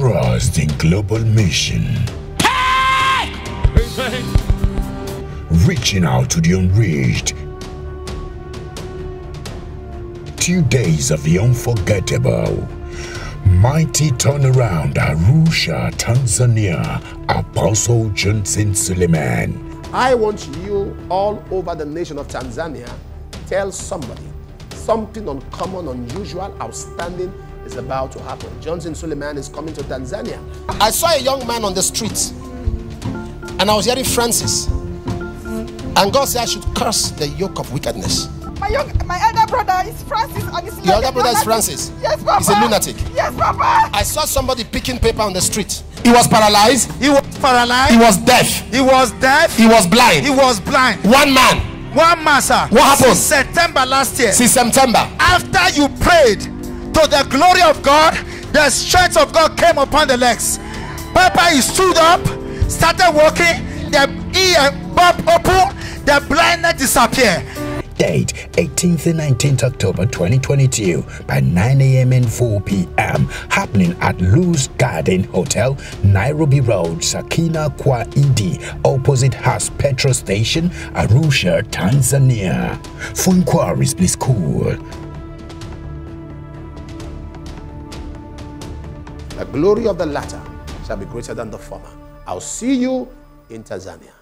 Trust in Global Mission. Hey! Reaching out to the unreached. 2 days of the unforgettable. Mighty turnaround, Arusha, Tanzania. Apostle Johnson Suleiman. I want you all over the nation of Tanzania, tell somebody something uncommon, unusual, outstanding is about to happen. Johnson Suleiman is coming to Tanzania. I saw a young man on the street and I was hearing Francis. And God said I should curse the yoke of wickedness. My elder brother is Francis and he's Your elder brother is Francis? Yes, Papa. He's a lunatic? Yes, Papa. I saw somebody picking paper on the street. He was paralyzed. He was paralyzed. He was deaf. He was deaf. He was blind. He was blind. One man. One man, sir. What happened? Since September last year. Since September. After you prayed, to the glory of God, the strength of God came upon the legs. Papa, he stood up, started walking, the ear bulb opened, the blindness disappeared. Date 18th and 19th October 2022 by 9 a.m. and 4 p.m. Happening at Luz Garden Hotel, Nairobi Road, Sakina Kwa Idi, opposite Has Petrol Station, Arusha, Tanzania. For inquiries, please call. The glory of the latter shall be greater than the former. I'll see you in Tanzania.